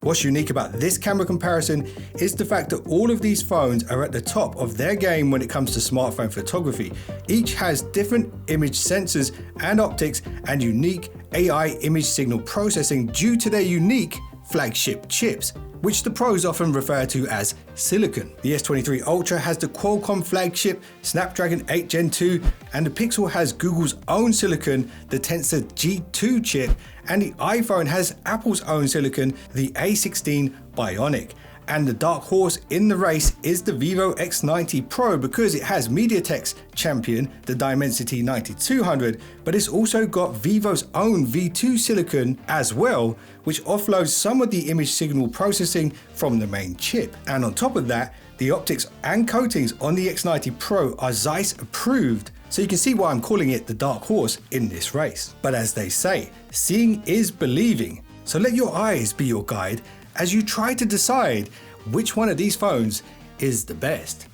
What's unique about this camera comparison is the fact that all of these phones are at the top of their game when it comes to smartphone photography. Each has different image sensors and optics and unique AI image signal processing due to their unique flagship chips, which the pros often refer to as silicon. The S23 Ultra has the Qualcomm flagship Snapdragon 8 Gen 2, and the Pixel has Google's own silicon, the Tensor G2 chip, and the iPhone has Apple's own silicon, the A16 Bionic. And the dark horse in the race is the Vivo X90 Pro because it has MediaTek's champion, the Dimensity 9200, but it's also got Vivo's own V2 silicon as well, which offloads some of the image signal processing from the main chip. And on top of that, the optics and coatings on the X90 Pro are Zeiss approved, so you can see why I'm calling it the dark horse in this race. But as they say, seeing is believing, so let your eyes be your guide as you try to decide which one of these phones is the best.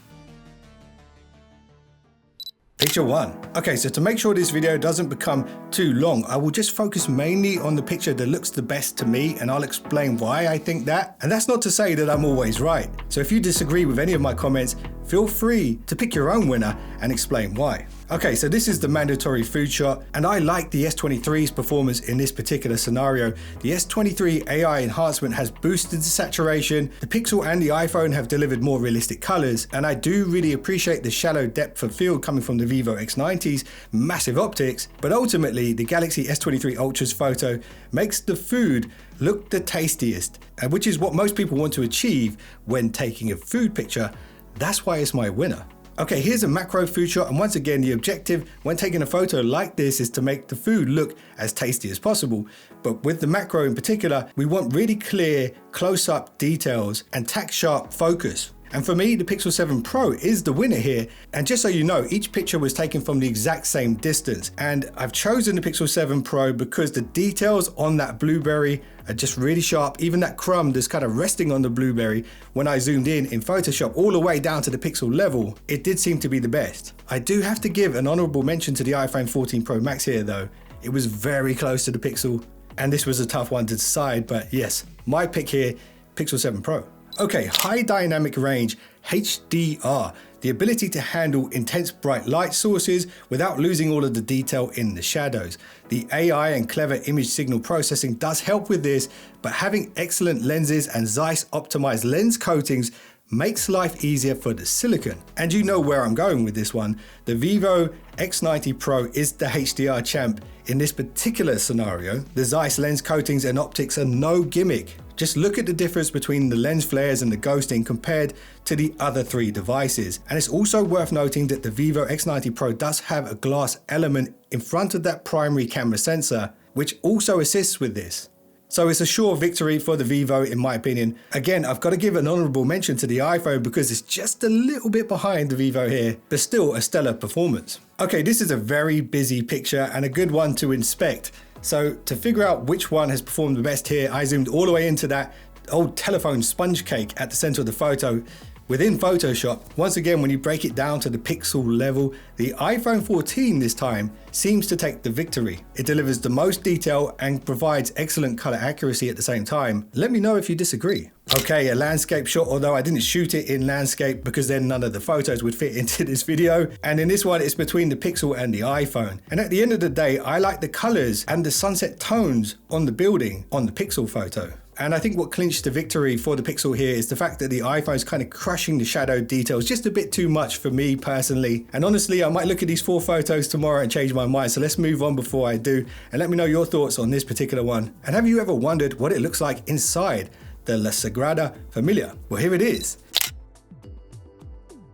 Picture 1. Okay, so to make sure this video doesn't become too long, I will just focus mainly on the picture that looks the best to me, and I'll explain why I think that. And that's not to say that I'm always right. So if you disagree with any of my comments, feel free to pick your own winner and explain why. Okay, so this is the mandatory food shot, and I like the S23's performance in this particular scenario. The S23 AI enhancement has boosted the saturation, the Pixel and the iPhone have delivered more realistic colors, and I do really appreciate the shallow depth of field coming from the Vivo X90's massive optics, but ultimately the Galaxy S23 Ultra's photo makes the food look the tastiest, which is what most people want to achieve when taking a food picture. That's why it's my winner. Okay, here's a macro food shot, and once again, the objective when taking a photo like this is to make the food look as tasty as possible. But with the macro in particular, we want really clear, close-up details and tack-sharp focus. And for me, the Pixel 7 Pro is the winner here. And just so you know, each picture was taken from the exact same distance. And I've chosen the Pixel 7 Pro because the details on that blueberry are just really sharp. Even that crumb that's kind of resting on the blueberry, when I zoomed in Photoshop all the way down to the pixel level, it did seem to be the best. I do have to give an honorable mention to the iPhone 14 Pro Max here though. It was very close to the Pixel, and this was a tough one to decide, but yes, my pick here, Pixel 7 Pro. Okay, high dynamic range, HDR, the ability to handle intense bright light sources without losing all of the detail in the shadows. The AI and clever image signal processing does help with this, but having excellent lenses and Zeiss optimized lens coatings makes life easier for the silicon. And you know where I'm going with this one. The Vivo X90 Pro is the HDR champ in this particular scenario. The Zeiss lens coatings and optics are no gimmick. Just look at the difference between the lens flares and the ghosting compared to the other three devices. And it's also worth noting that the Vivo X90 Pro does have a glass element in front of that primary camera sensor, which also assists with this. So it's a sure victory for the Vivo in my opinion. Again, I've got to give an honorable mention to the iPhone because it's just a little bit behind the Vivo here, but still a stellar performance. Okay, this is a very busy picture and a good one to inspect. So to figure out which one has performed the best here, I zoomed all the way into that old telephone sponge cake at the center of the photo within Photoshop. Once again, when you break it down to the pixel level, the iPhone 14 this time seems to take the victory. It delivers the most detail and provides excellent color accuracy at the same time. Let me know if you disagree. Okay, a landscape shot, although I didn't shoot it in landscape because then none of the photos would fit into this video. And in this one, it's between the Pixel and the iPhone. And at the end of the day, I like the colors and the sunset tones on the building on the Pixel photo. And I think what clinched the victory for the Pixel here is the fact that the iPhone's kind of crushing the shadow details just a bit too much for me personally. And honestly, I might look at these 4 photos tomorrow and change my mind. So let's move on before I do. And let me know your thoughts on this particular one. And have you ever wondered what it looks like inside the SAGRADA Familia? Well, here it is.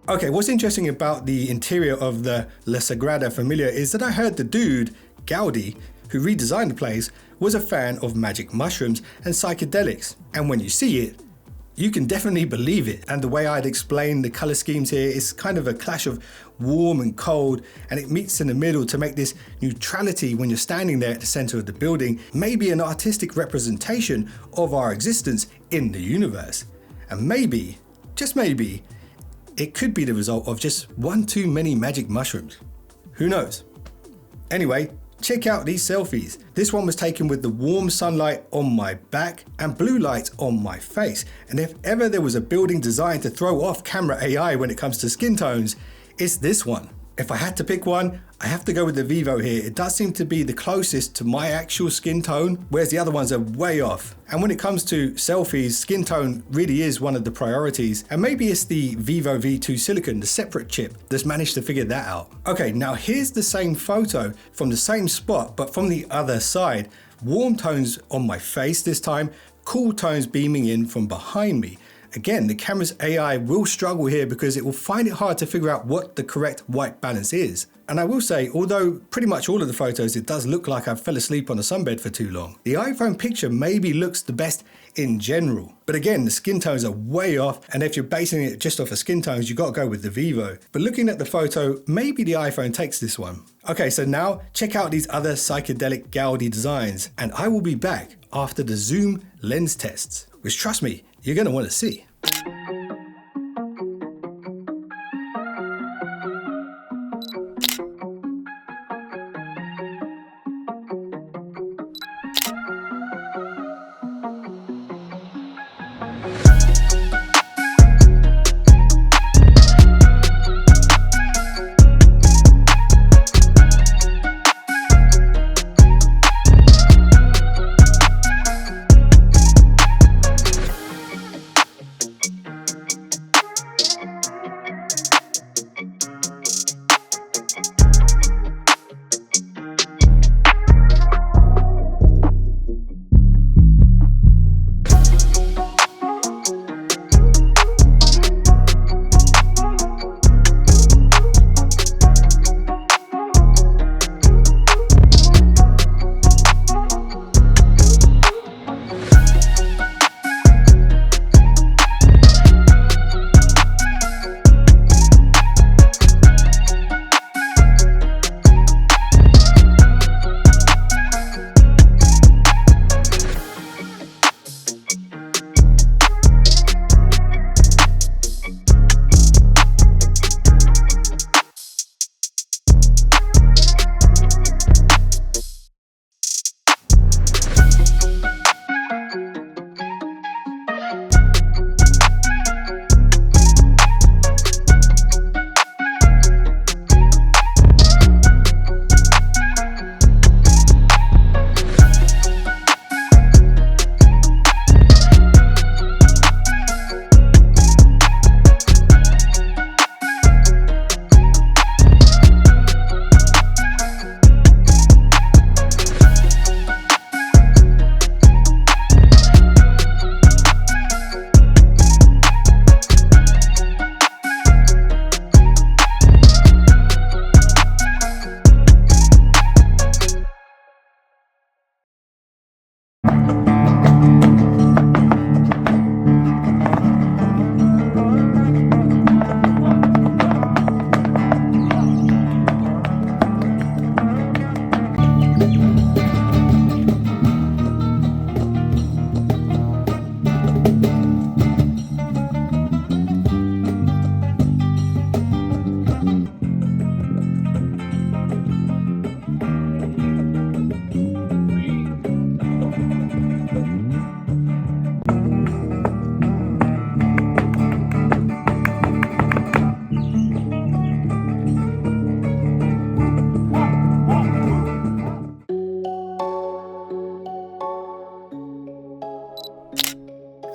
Okay, what's interesting about the interior of the SAGRADA Familia is that I heard the dude, Gaudi, who redesigned the place, was a fan of magic mushrooms and psychedelics. And when you see it, you can definitely believe it. And the way I'd explain the color schemes here is kind of a clash of warm and cold, and it meets in the middle to make this neutrality when you're standing there at the center of the building, maybe an artistic representation of our existence in the universe. And maybe, just maybe, it could be the result of just one too many magic mushrooms. Who knows? Anyway, check out these selfies. This one was taken with the warm sunlight on my back and blue light on my face. And if ever there was a building designed to throw off camera AI when it comes to skin tones, it's this one. If I had to pick one, I have to go with the Vivo here. It does seem to be the closest to my actual skin tone, whereas the other ones are way off. And when it comes to selfies, skin tone really is one of the priorities. And maybe it's the Vivo V2 Silicon, the separate chip, that's managed to figure that out. Okay, now here's the same photo from the same spot, but from the other side. Warm tones on my face this time, cool tones beaming in from behind me. Again, the camera's AI will struggle here because it will find it hard to figure out what the correct white balance is. And I will say, although pretty much all of the photos, it does look like I fell asleep on a sunbed for too long. The iPhone picture maybe looks the best in general. But again, the skin tones are way off. And if you're basing it just off of skin tones, you got to go with the Vivo. But looking at the photo, maybe the iPhone takes this one. Okay, so now check out these other psychedelic Gaudi designs. And I will be back after the zoom lens tests, which trust me, you're going to want to see.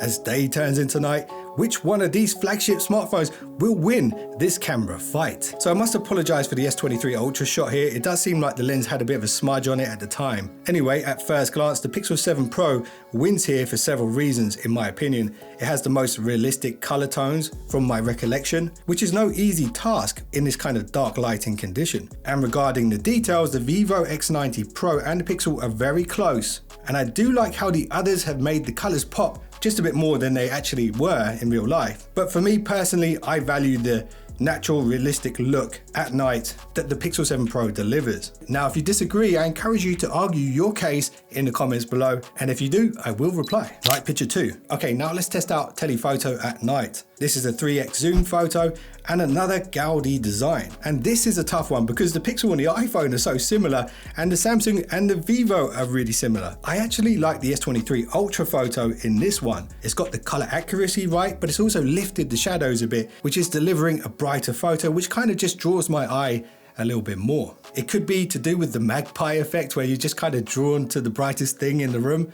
As day turns into night, which one of these flagship smartphones will win this camera fight? So I must apologize for the S23 Ultra shot here. It does seem like the lens had a bit of a smudge on it at the time. Anyway, at first glance, the Pixel 7 Pro wins here for several reasons, in my opinion. It has the most realistic color tones from my recollection, which is no easy task in this kind of dark lighting condition. And regarding the details, the Vivo X90 Pro and the Pixel are very close. And I do like how the others have made the colors pop just a bit more than they actually were in real life. But for me personally, I value the natural, realistic look at night that the Pixel 7 Pro delivers. Now, if you disagree, I encourage you to argue your case in the comments below, and if you do, I will reply. Right, picture 2. Okay, now let's test out telephoto at night. This is a 3x zoom photo and another Gaudi design. And this is a tough one because the Pixel and the iPhone are so similar, and the Samsung and the Vivo are really similar. I actually like the S23 Ultra photo in this one. It's got the color accuracy right, but it's also lifted the shadows a bit, which is delivering a brighter photo, which kind of just draws my eye a little bit more. It could be to do with the magpie effect where you're just kind of drawn to the brightest thing in the room.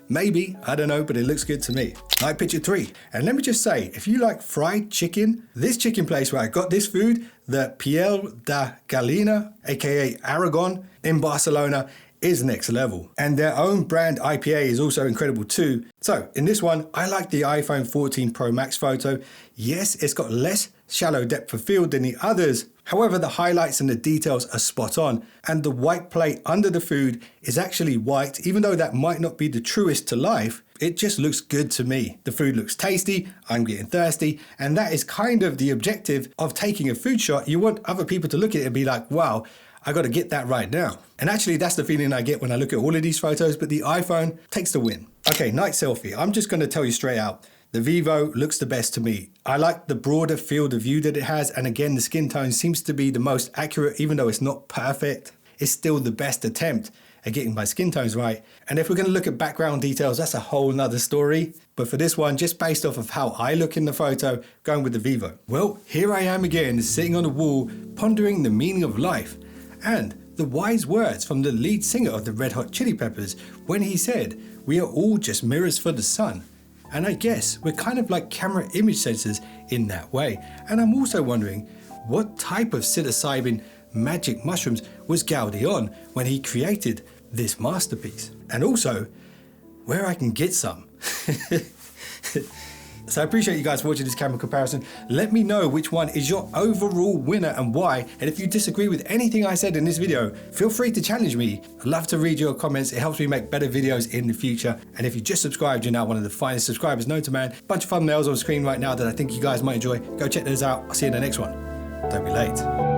Maybe, I don't know, but it looks good to me. Like picture 3. And let me just say, if you like fried chicken, this chicken place where I got this food, the Piel da Gallina, aka Aragon in Barcelona, is next level. And their own brand IPA is also incredible too. So in this one, I like the iPhone 14 Pro Max photo. Yes, it's got less shallow depth of field than the others. However, the highlights and the details are spot on, and the white plate under the food is actually white. Even though that might not be the truest to life, it just looks good to me. The food looks tasty, I'm getting thirsty, and that is kind of the objective of taking a food shot. You want other people to look at it and be like, wow, I got to get that right now. And actually, that's the feeling I get when I look at all of these photos, but the iPhone takes the win. Okay, night selfie. I'm just going to tell you straight out. The Vivo looks the best to me. I like the broader field of view that it has, and again, the skin tone seems to be the most accurate. Even though it's not perfect, it's still the best attempt at getting my skin tones right. And if we're going to look at background details, that's a whole nother story. But for this one, just based off of how I look in the photo, going with the Vivo. Well, here I am again, sitting on a wall, pondering the meaning of life and the wise words from the lead singer of the Red Hot Chili Peppers when he said, "We are all just mirrors for the sun." And I guess we're kind of like camera image sensors in that way. And I'm also wondering, what type of psilocybin magic mushrooms was Gaudi on when he created this masterpiece? And also, where I can get some. So I appreciate you guys watching this camera comparison. Let me know which one is your overall winner and why. And if you disagree with anything I said in this video, feel free to challenge me. I'd love to read your comments. It helps me make better videos in the future. And if you just subscribed, you're now one of the finest subscribers known to man. Bunch of thumbnails on screen right now that I think you guys might enjoy. Go check those out. I'll see you in the next one. Don't be late.